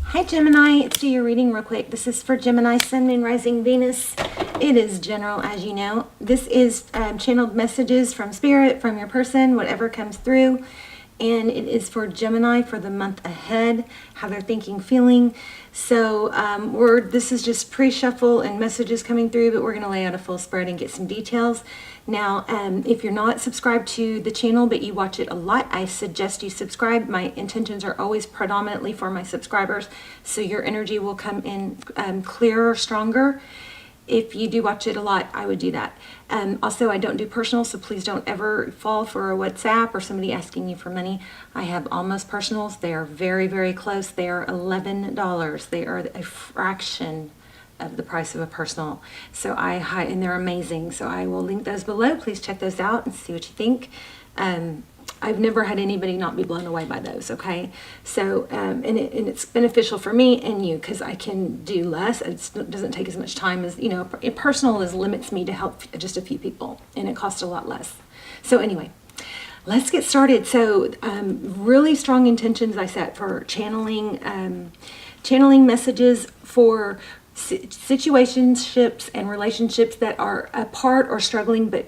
Hi Gemini, let's do your reading real quick. This is for Gemini, Sun, Moon, Rising, Venus. It is general, as you know. This is channeled messages from Spirit, from your person, whatever comes through. And it is for Gemini for the month ahead, how they're thinking, feeling. So this is just pre-shuffle and messages coming through, but we're going to lay out a full spread and get some details. Now, if you're not subscribed to the channel, but you watch it a lot, I suggest you subscribe. My intentions are always predominantly for my subscribers, so your energy will come in clearer, stronger. If you do watch it a lot, I would do that. Also, I don't do personal, so please don't ever fall for a WhatsApp or somebody asking you for money. I have almost personals. They are very, very close. They are $11. They are a fraction of the price of a personal. So and they're amazing. So I will link those below. Please check those out and see what you think. I've never had anybody not be blown away by those, okay? So, and it's beneficial for me and you because I can do less. It doesn't take as much time as, personal limits me to help just a few people, and it costs a lot less. So anyway, let's get started. So really strong intentions I set for channeling messages for situationships and relationships that are apart or struggling but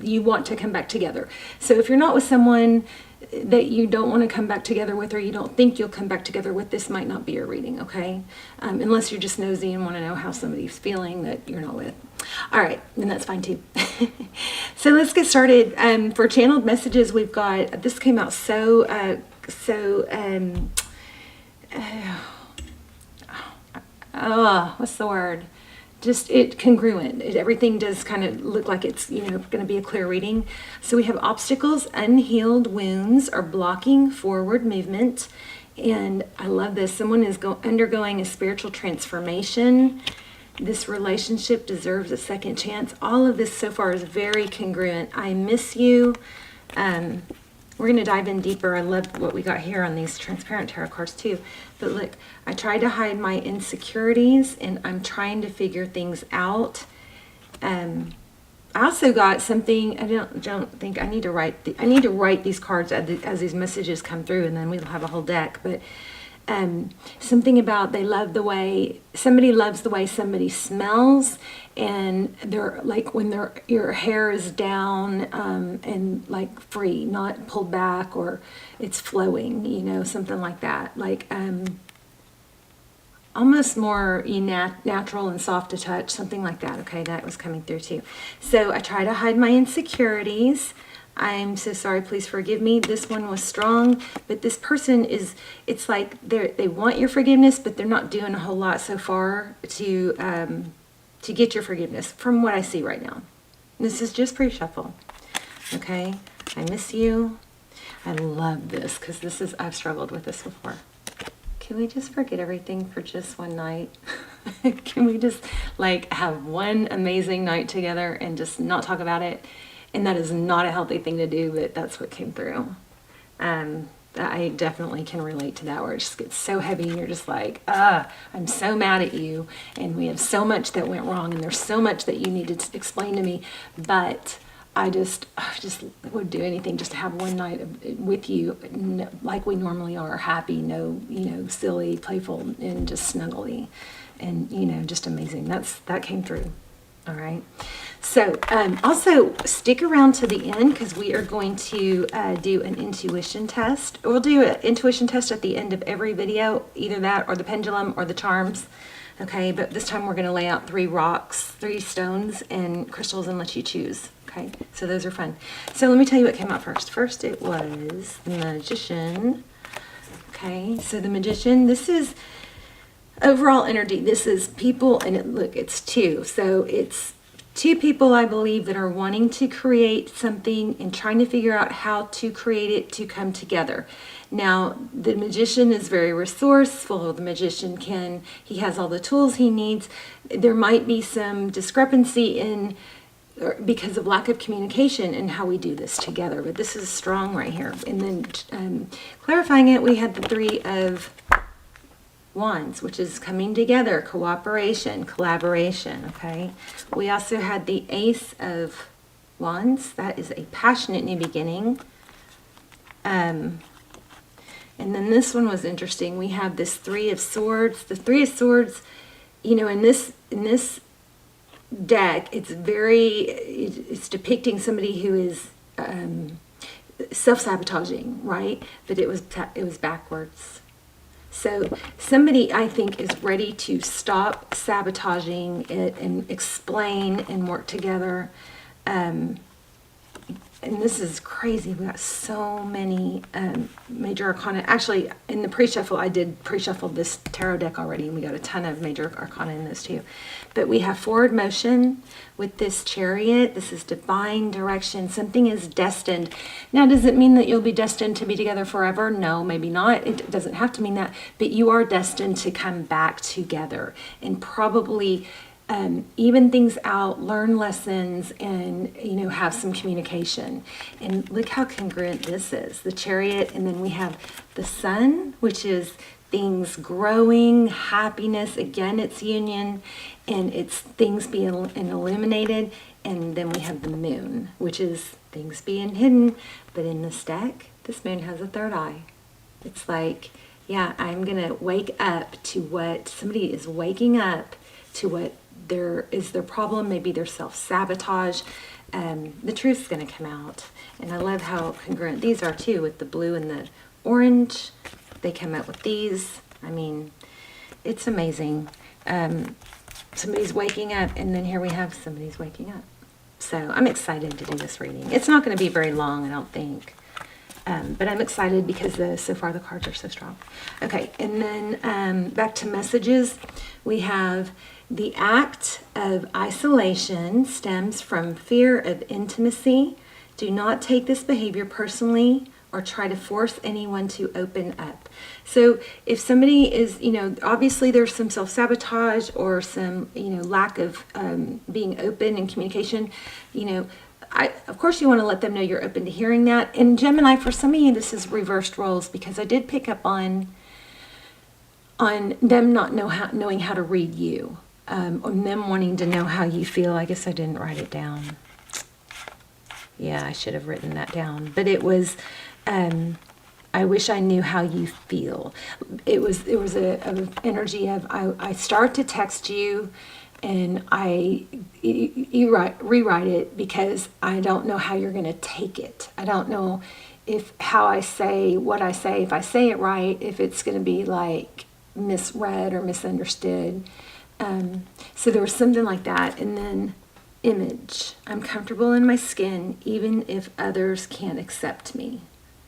you want to come back together. So if you're not with someone that you don't want to come back together with, or you don't think you'll come back together with, this might not be your reading, okay? Unless you're just nosy and want to know how somebody's feeling that you're not with. All right, then that's fine too. So let's get started. For channeled messages, we've got, this came out what's the word? Just congruent. Everything does kind of look like it's, going to be a clear reading. So we have obstacles, unhealed wounds are blocking forward movement. And I love this. Someone is undergoing a spiritual transformation. This relationship deserves a second chance. All of this so far is very congruent. I miss you. We're going to dive in deeper. I love what we got here on these transparent tarot cards too. But look, I tried to hide my insecurities and I'm trying to figure things out. I also got something, I don't think I need to write. I need to write these cards as these messages come through, and then we'll have a whole deck. But something about somebody loves the way somebody smells, and they're like when your hair is down and like free, not pulled back, or it's flowing, something like that, like almost more natural and soft to touch, something like that. Okay, that was coming through too. So I try to hide my insecurities. I'm so sorry, please forgive me. This one was strong, but this person it's like they want your forgiveness, but they're not doing a whole lot so far to get your forgiveness from what I see right now. This is just pre-shuffle. Okay, I miss you. I love this because I've struggled with this before. Can we just forget everything for just one night? Can we just have one amazing night together and just not talk about it? And that is not a healthy thing to do, but that's what came through. I definitely can relate to that, where it just gets so heavy and you're just like, I'm so mad at you, and we have so much that went wrong, and there's so much that you need to explain to me, but I just would do anything just to have one night with you, like we normally are, happy, silly, playful, and just snuggly, and just amazing. That came through. All right. So also stick around to the end because we are going to do an intuition test. We'll do an intuition test at the end of every video, either that or the pendulum or the charms. Okay, but this time we're going to lay out 3 rocks, 3 stones and crystals, and let you choose. Okay, so those are fun. So let me tell you what came out first. First it was the Magician. Okay, so the Magician, this is overall energy. This is people, and it's 2. So it's 2 people, I believe, that are wanting to create something and trying to figure out how to create it to come together. Now, the Magician is very resourceful. The Magician he has all the tools he needs. There might be some discrepancy because of lack of communication in how we do this together, but this is strong right here. And then clarifying it, we had the 3 of Wands, which is coming together, cooperation, collaboration. Okay, we also had the Ace of Wands. That is a passionate new beginning. And then this one was interesting. We have this Three of Swords. The Three of Swords, you know, in this deck, it's depicting somebody who is self-sabotaging, right? But it was backwards. So somebody, I think, is ready to stop sabotaging it and explain and work together. And this is crazy. We got so many major arcana. Actually, in the pre-shuffle, I did pre-shuffle this tarot deck already, and we got a ton of major arcana in this too. But we have forward motion with this Chariot. This is divine direction. Something is destined. Now, does it mean that you'll be destined to be together forever? No, maybe not. It doesn't have to mean that. But you are destined to come back together and probably even things out, learn lessons, and, you know, have some communication. And look how congruent this is. The Chariot, and then we have the Sun, which is things growing, happiness. Again, it's union, and it's things being illuminated. And then we have the Moon, which is things being hidden. But in this deck, this Moon has a third eye. It's like, yeah, I'm going to wake up to what somebody is waking up to, what there is their problem, maybe their self-sabotage. The truth's going to come out. And I love how congruent these are too, with the blue and the orange. They come out with these. I mean, it's amazing. Somebody's waking up, and then here we have somebody's waking up. So I'm excited to do this reading. It's not going to be very long, I don't think. But I'm excited because so far the cards are so strong. Okay, and then back to messages. We have the act of isolation stems from fear of intimacy. Do not take this behavior personally or try to force anyone to open up. So if somebody is, you know, obviously there's some self-sabotage or some, you know, lack of being open in communication, you know, of course you want to let them know you're open to hearing that. And Gemini, for some of you, this is reversed roles, because I did pick up on them not knowing how to read you, on them wanting to know how you feel. I guess I didn't write it down. Yeah, I should have written that down. But it was, I wish I knew how you feel. It was a energy of, I start to text you, and you rewrite it because I don't know how you're going to take it. I don't know how I say what I say, if I say it right, if it's going to be like misread or misunderstood. So there was something like that. And then image. I'm comfortable in my skin even if others can't accept me.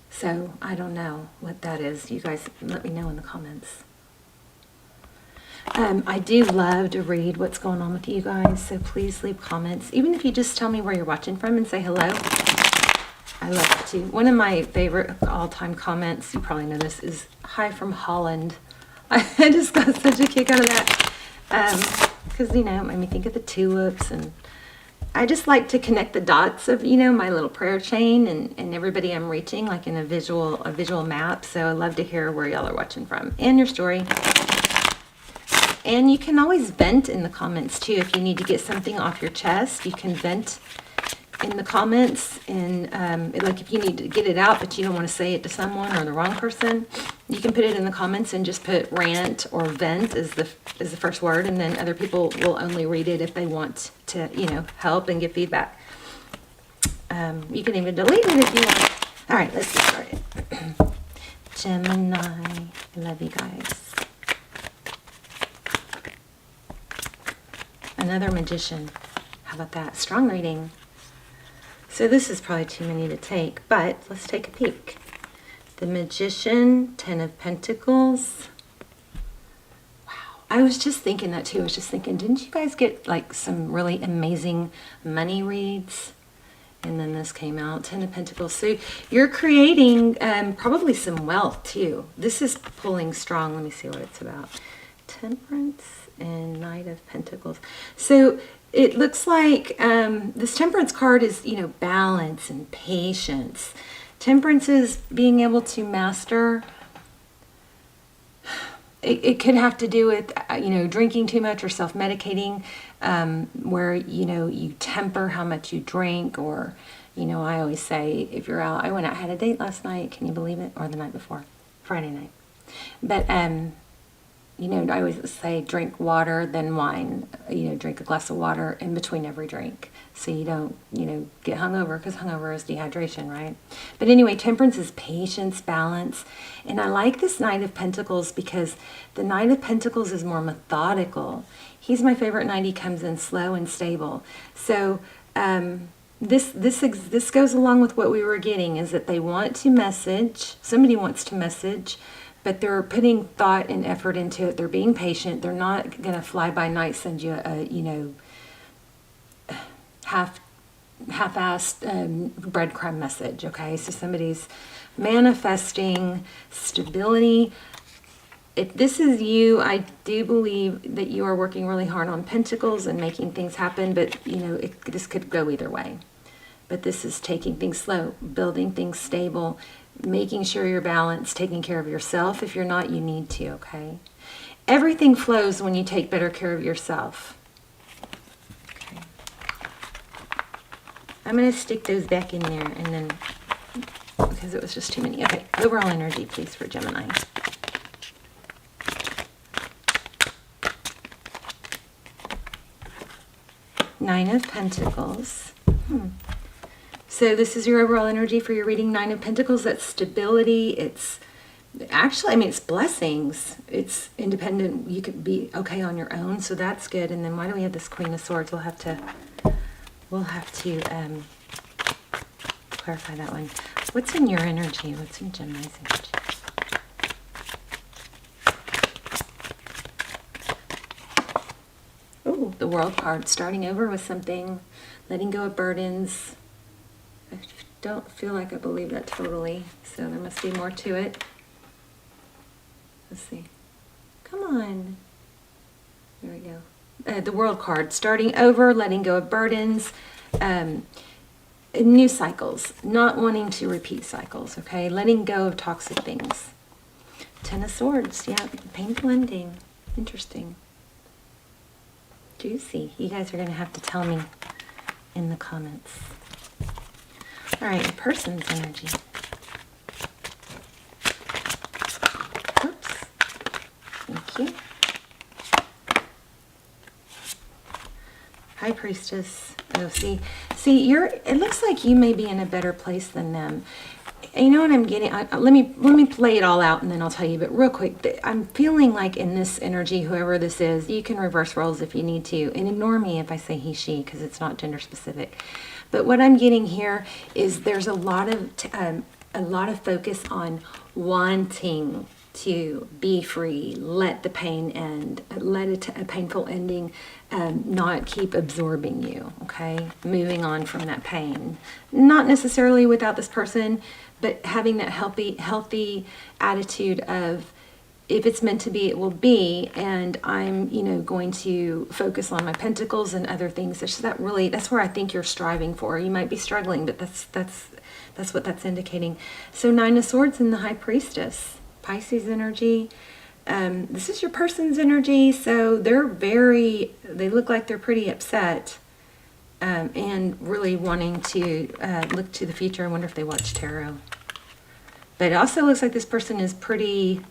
So I don't know what that is. You guys let me know in the comments. I do love to read what's going on with you guys, so please leave comments. Even if you just tell me where you're watching from and say hello. I love it too. One of my favorite all-time comments, you probably know this, is "Hi from Holland." I just got such a kick out of that. Because, you know, it made me think of the tulips, and I just like to connect the dots of, you know, my little prayer chain and everybody I'm reaching, like in a visual map. So I love to hear where y'all are watching from and your story. And you can always vent in the comments too. If you need to get something off your chest, you can vent in the comments. And like if you need to get it out, but you don't want to say it to someone or the wrong person, you can put it in the comments and just put rant or vent as the first word. And then other people will only read it if they want to, you know, help and give feedback. You can even delete it if you want. All right, let's get started. Gemini, I love you guys. Another Magician. How about that? Strong reading. So this is probably too many to take, but let's take a peek. The Magician, 10 of Pentacles. Wow. I was just thinking that too. I was just thinking, didn't you guys get like some really amazing money reads? And then this came out, 10 of Pentacles. So you're creating probably some wealth too. This is pulling strong. Let me see what it's about. Temperance and Knight of Pentacles. So it looks like this Temperance card is, you know, balance and patience. Temperance is being able to master. It could have to do with, you know, drinking too much or self-medicating, where, you know, you temper how much you drink. Or, you know, I always say, if you're out, I went out, had a date last night, can you believe it? Or the night before, Friday night. But, you know, I always say drink water, then wine. You know, drink a glass of water in between every drink, so you don't, you know, get hungover, because hungover is dehydration, right? But anyway, temperance is patience, balance. And I like this Knight of Pentacles because the Knight of Pentacles is more methodical. He's my favorite knight. He comes in slow and stable. So this goes along with what we were getting, is that they want to message, somebody wants to message, but they're putting thought and effort into it. They're being patient. They're not going to fly by night send you a, you know, half-assed breadcrumb message, okay? So somebody's manifesting stability. If this is you, I do believe that you are working really hard on Pentacles and making things happen, but, you know, this could go either way. But this is taking things slow, building things stable, making sure you're balanced, taking care of yourself. If you're not, you need to, okay? Everything flows when you take better care of yourself. Okay. I'm going to stick those back in there, and then, because it was just too many. Okay, overall energy, please, for Gemini. Nine of Pentacles. So this is your overall energy for your reading. Nine of Pentacles, that's stability. It's actually, I mean, it's blessings. It's independent. You could be okay on your own, so that's good. And then why do we have this Queen of Swords? We'll have to clarify that one. What's in your energy? What's in Gemini's energy? Oh, the World card. Starting over with something. Letting go of burdens. I don't feel like I believe that totally, so there must be more to it. Let's see. Come on. There we go. The World card. Starting over, letting go of burdens, new cycles, not wanting to repeat cycles, okay? Letting go of toxic things. Ten of Swords, yeah, painful ending. Interesting. Juicy. You guys are going to have to tell me in the comments. All right, a person's energy. Oops. Thank you. High Priestess. Oh, see, it looks like you may be in a better place than them. You know what I'm getting? Let me play it all out, and then I'll tell you. But real quick, I'm feeling like in this energy, whoever this is, you can reverse roles if you need to, and ignore me if I say he, she, because it's not gender specific. But what I'm getting here is there's a lot of focus on wanting to be free, let the pain end, let a painful ending not keep absorbing you, okay? Moving on from that pain. Not necessarily without this person, but having that healthy attitude of, if it's meant to be, it will be, and I'm, you know, going to focus on my pentacles and other things. That's where I think you're striving for. You might be struggling, but that's what that's indicating. So Nine of Swords and the High Priestess, Pisces energy. This is your person's energy, so they look like they're pretty upset, and really wanting to look to the future. I wonder if they watch tarot. But it also looks like this person is pretty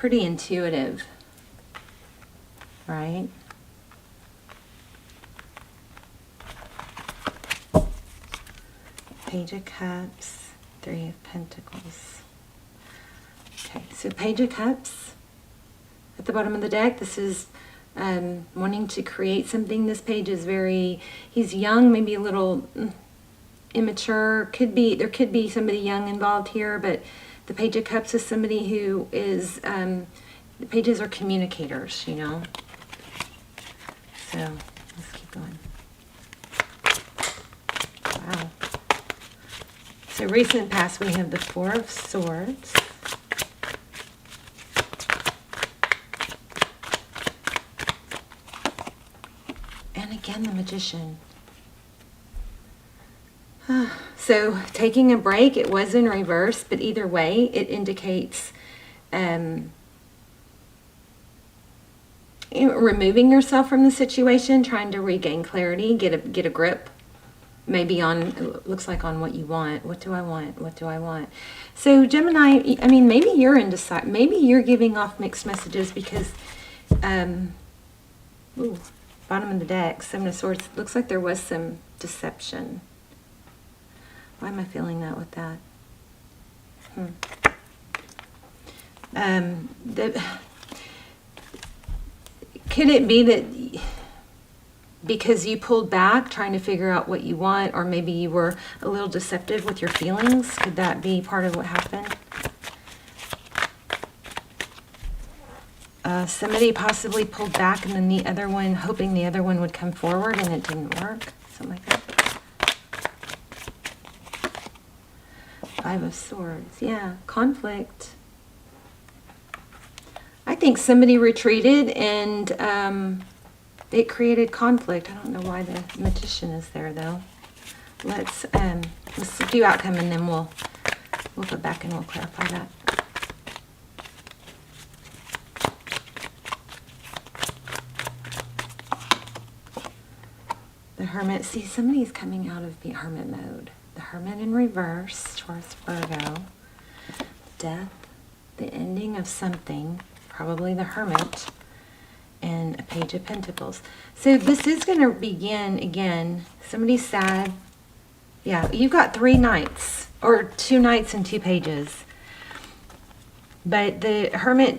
intuitive, right? Page of Cups, Three of Pentacles. Okay, so Page of Cups at the bottom of the deck. This is wanting to create something. This page is he's young, maybe a little immature. There could be somebody young involved here, but the Page of Cups is somebody who is, the pages are communicators, you know. So let's keep going. Wow. So recent past, we have the Four of Swords. And again, the Magician. So taking a break, it was in reverse, but either way, it indicates removing yourself from the situation, trying to regain clarity, get a grip maybe on, it looks like on what you want. What do I want? What do I want? So Gemini, I mean, maybe you're indecisive. Maybe you're giving off mixed messages because, ooh, bottom of the deck, Seven of Swords. Looks like there was some deception. Why am I feeling that with that? Could it be that because you pulled back trying to figure out what you want, or maybe you were a little deceptive with your feelings? Could that be part of what happened? Somebody possibly pulled back and then the other one, hoping the other one would come forward and it didn't work. Something like that. Five of Swords. Yeah, conflict. I think somebody retreated and it created conflict. I don't know why the Magician is there though. Let's do outcome and then we'll go back and we'll clarify that. The Hermit. See, somebody's coming out of the Hermit mode. The Hermit in reverse, Taurus, Virgo. Death, the ending of something, probably the Hermit, and a Page of Pentacles. So this is going to begin again. Somebody's sad. Yeah, you've got 3 knights, or 2 knights and 2 pages. But the Hermit,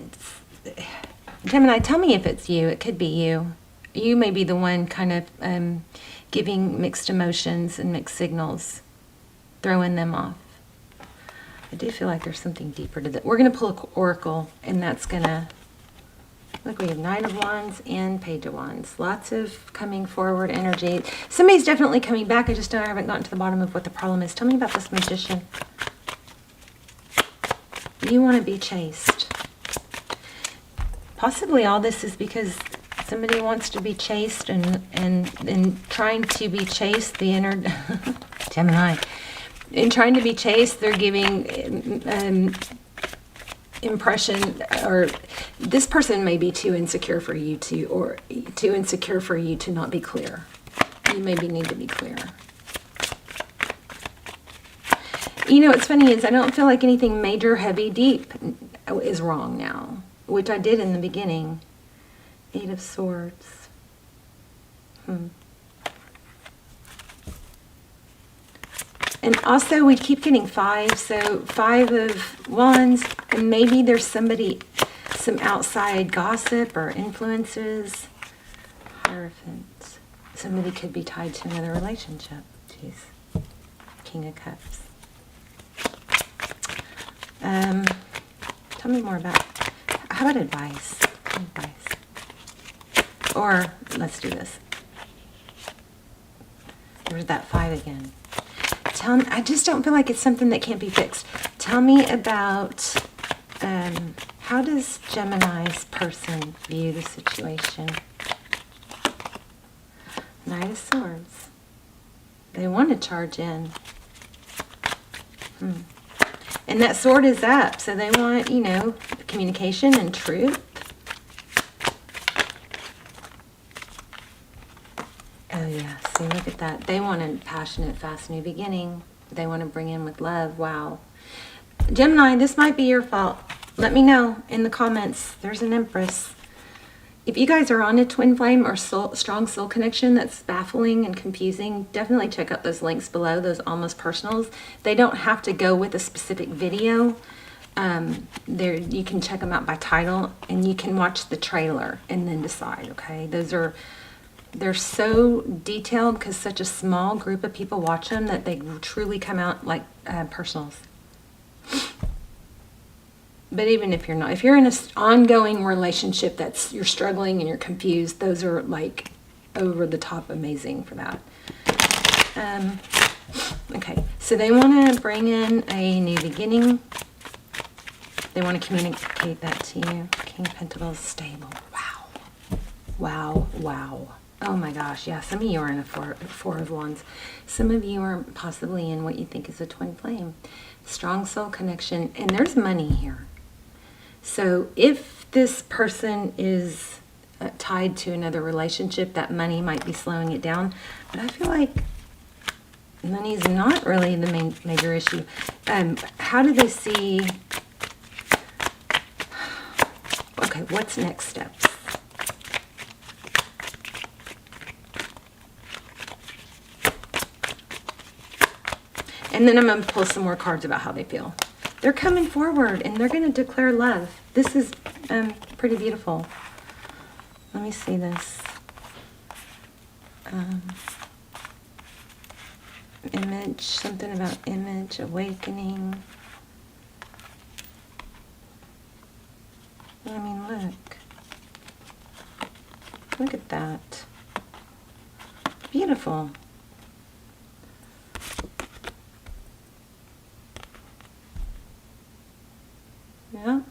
Gemini, tell me if it's you. It could be you. You may be the one kind of giving mixed emotions and mixed signals, throwing them off. I do feel like there's something deeper to that. We're going to pull an oracle, and that's going to, look, we have Knight of Wands and Page of Wands. Lots of coming forward energy. Somebody's definitely coming back. I haven't gotten to the bottom of what the problem is. Tell me about this Magician. You want to be chased. Possibly all this is because somebody wants to be chased and trying to be chased, the inner Gemini. In trying to be chased, they're giving impression, or this person may be too insecure for you to, or too insecure for you to not be clear. You maybe need to be clear. You know, what's funny is I don't feel like anything major, heavy, deep is wrong now, which I did in the beginning. 8 of Swords. And also we keep getting 5, so 5 of Wands, and maybe there's somebody, some outside gossip or influences. Hierophant. Somebody could be tied to another relationship. Jeez. King of Cups. Tell me more about, how about advice? Advice. Or, let's do this. There's that 5 again. Tell me, I just don't feel like it's something that can't be fixed. Tell me about, how does Gemini's person view the situation? Knight of Swords. They want to charge in. And that sword is up, so they want, you know, communication and truth. Oh yeah, see, look at that. They want a passionate, fast new beginning. They want to bring in with love. Wow. Gemini, this might be your fault. Let me know in the comments. There's an Empress. If you guys are on a twin flame or strong soul connection that's baffling and confusing, definitely check out those links below, those almost personals. They don't have to go with a specific video. There, you can check them out by title, and you can watch the trailer and then decide, okay? They're so detailed because such a small group of people watch them that they truly come out like personals. But even if you're not, if you're in an ongoing relationship that's, you're struggling and you're confused, those are like over the top amazing for that. Okay, so they want to bring in a new beginning. They want to communicate that to you. King of Pentacles, stable. Wow. Wow, wow. Oh my gosh, yeah, some of you are in a four of Wands. Some of you are possibly in what you think is a twin flame. Strong soul connection, and there's money here. So if this person is tied to another relationship, that money might be slowing it down. But I feel like Money's not really the major issue. How do they see... Okay, what's next steps? And then I'm going to pull some more cards about how they feel. They're coming forward and they're going to declare love. This is pretty beautiful. Let me see this. Image, something about image, awakening. I mean, look. Look at that. Beautiful. Yeah,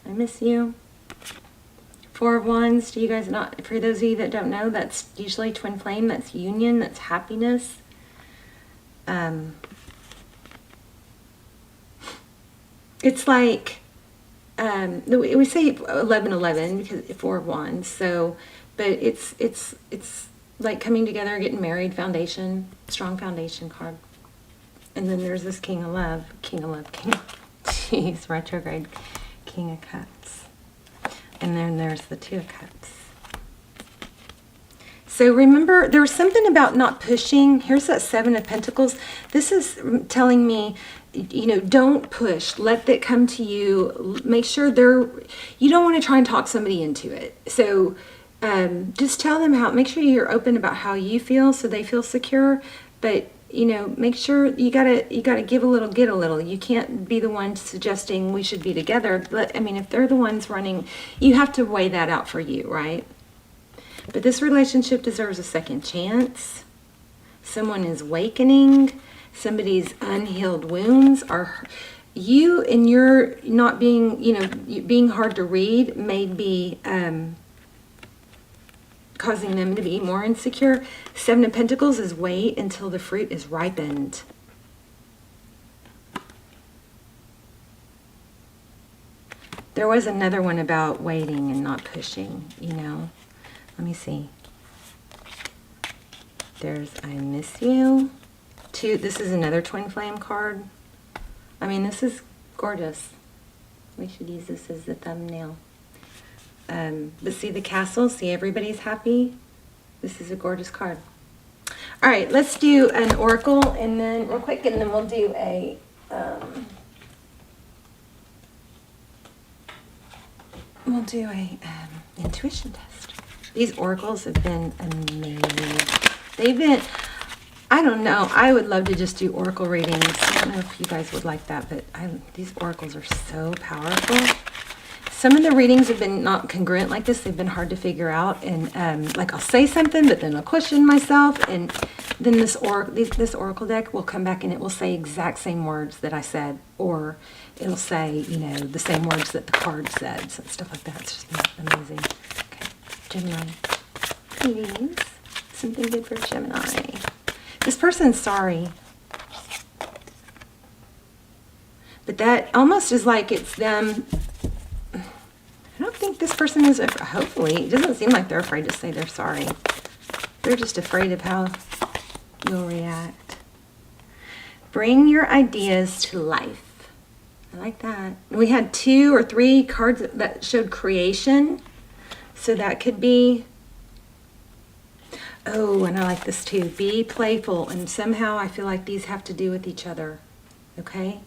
I miss you. Four of Wands, do you guys not, for those of you that don't know, that's usually twin flame, that's union, that's happiness. It's like, we say 11-11 because Four of Wands, so, but it's like coming together, getting married, foundation, strong foundation card. And then there's this King of Love, jeez, retrograde, King of Cups. And then there's the Two of Cups. So remember, there was something about not pushing. Here's that Seven of Pentacles. This is telling me, you know, don't push. Let that come to you. Make sure you don't want to try and talk somebody into it. So just tell them make sure you're open about how you feel so they feel secure. But, you know, make sure you gotta give a little, get a little. You can't be the one suggesting we should be together. I mean, if they're the ones running, you have to weigh that out for you, right? But this relationship deserves a second chance. Someone is awakening. Somebody's unhealed wounds are... You and your not being, you know, being hard to read may be causing them to be more insecure. Seven of Pentacles is wait until the fruit is ripened. There was another one about waiting and not pushing, you know. Let me see. There's I miss you. This is another twin flame card. I mean, this is gorgeous. We should use this as the thumbnail. But see the castle? See everybody's happy? This is a gorgeous card. All right, let's do an oracle and then real quick, and then we'll do a intuition test. These oracles have been amazing. They've been, I don't know, I would love to just do oracle readings. I don't know if you guys would like that, but these oracles are so powerful. Some of the readings have been not congruent like this. They've been hard to figure out. And like I'll say something, but then I'll question myself. And then this oracle deck will come back and it will say exact same words that I said. Or it'll say, you know, the same words that the card said. So stuff like that. It's just amazing. Okay, Gemini. Please, something good for Gemini. This person's sorry. But that almost is like it's them... I don't think this person is, hopefully, it doesn't seem like they're afraid to say they're sorry. They're just afraid of how you'll react. Bring your ideas to life. I like that. We had 2 or 3 cards that showed creation. So that could be, oh, and I like this too. Be playful. And somehow I feel like these have to do with each other. Okay?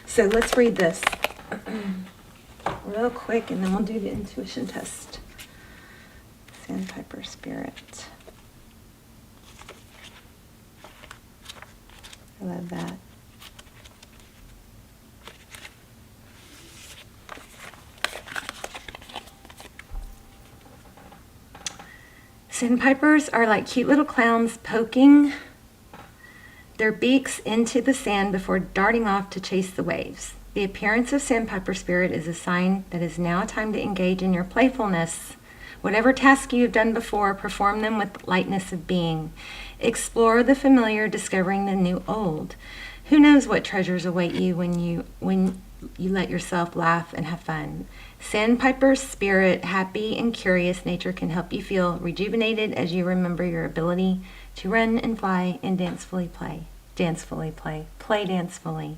So let's read this real quick and then we'll do the intuition test. Sandpiper Spirit. I love that. Sandpipers are like cute little clowns poking their beaks into the sand before darting off to chase the waves. The appearance of Sandpiper Spirit is a sign that it is now time to engage in your playfulness. Whatever task you have done before, perform them with lightness of being. Explore the familiar, discovering the new old. Who knows what treasures await you when you let yourself laugh and have fun. Sandpiper's spirit, happy and curious nature can help you feel rejuvenated as you remember your ability to run and fly and dancefully play. Dancefully play. Play dancefully.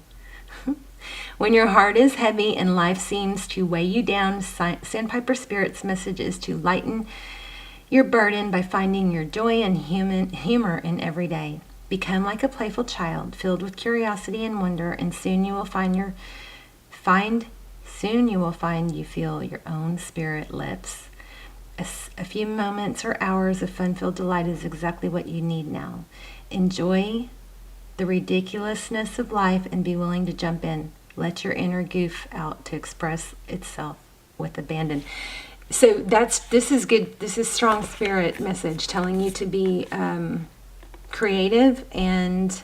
When your heart is heavy and life seems to weigh you down, Sandpiper Spirit's message is to lighten your burden by finding your joy and humor in every day. Become like a playful child, filled with curiosity and wonder, and soon you will find you feel your own spirit lips. A few moments or hours of fun-filled delight is exactly what you need now. Enjoy the ridiculousness of life and be willing to jump in. Let your inner goof out to express itself with abandon. So this is good. This is strong spirit message telling you to be creative and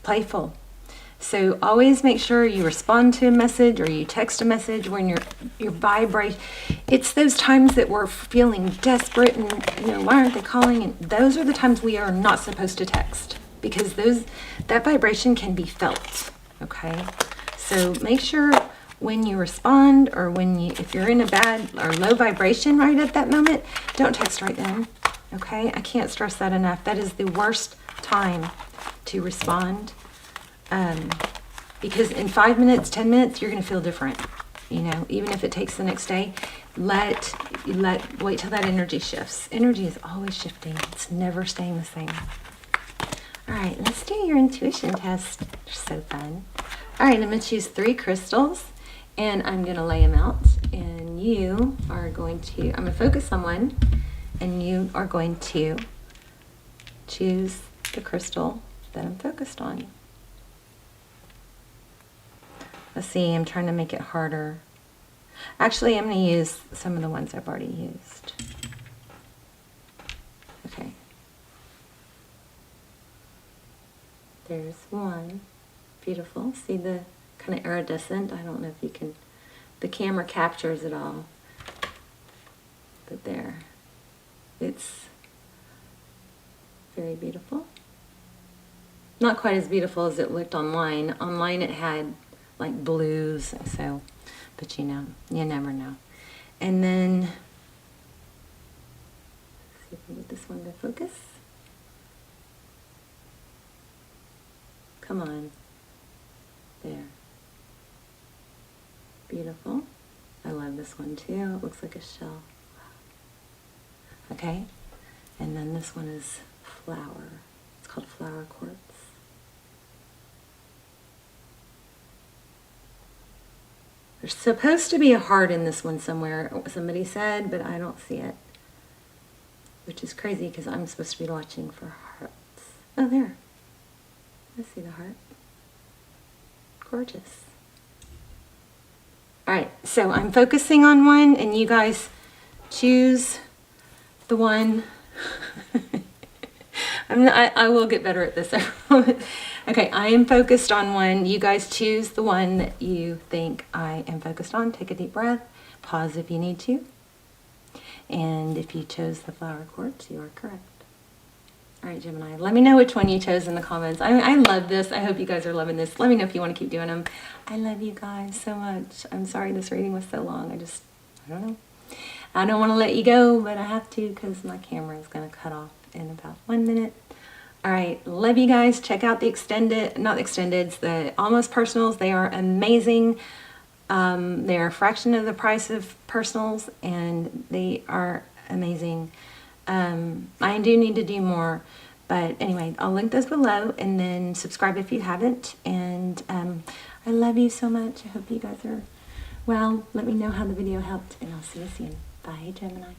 playful. So always make sure you respond to a message or you text a message when your vibration. It's those times that we're feeling desperate and why aren't they calling? And those are the times we are not supposed to text, because that vibration can be felt. Okay, so make sure when you respond, or if you're in a bad or low vibration right at that moment, don't text right then. Okay, I can't stress that enough. That is the worst time to respond, because in 5 minutes, 10 minutes, you're going to feel different. Even if it takes the next day, wait till that energy shifts. Energy is always shifting. It's never staying the same. All right, let's do your intuition test. They're so fun. All right, I'm going to choose 3 crystals, and I'm going to lay them out. And you are going to, I'm going to focus on one, and you are going to choose the crystal that I'm focused on. Let's see, I'm trying to make it harder. Actually, I'm going to use some of the ones I've already used. Okay. There's one. Beautiful. See the kind of iridescent? I don't know if you can, the camera captures it all. But there. It's very beautiful. Not quite as beautiful as it looked online. Online it had like blues, so, but you never know. And then, let's see if we get this one to focus. Come on. There. Beautiful. I love this one too. It looks like a shell. Okay. And then this one is flower. It's called flower quartz. There's supposed to be a heart in this one somewhere, somebody said, but I don't see it. Which is crazy because I'm supposed to be watching for hearts. Oh, there. I see the heart. Gorgeous. All right, so I'm focusing on one, and you guys choose the one. I will get better at this. Okay, I am focused on one. You guys choose the one that you think I am focused on. Take a deep breath. Pause if you need to. And if you chose the flower quartz, you are correct. All right, Gemini, let me know which one you chose in the comments. I love this. I hope you guys are loving this. Let me know if you want to keep doing them. I love you guys so much. I'm sorry this reading was so long. I don't know. I don't want to let you go, but I have to because my camera is going to cut off in about 1 minute. All right, love you guys. Check out the the Almost Personals. They are amazing. They are a fraction of the price of Personals, and they are amazing. I do need to do more, but anyway, I'll link those below, and then subscribe if you haven't. And I love you so much. I hope you guys are well. Let me know how the video helped, and I'll see you soon. Bye, Gemini.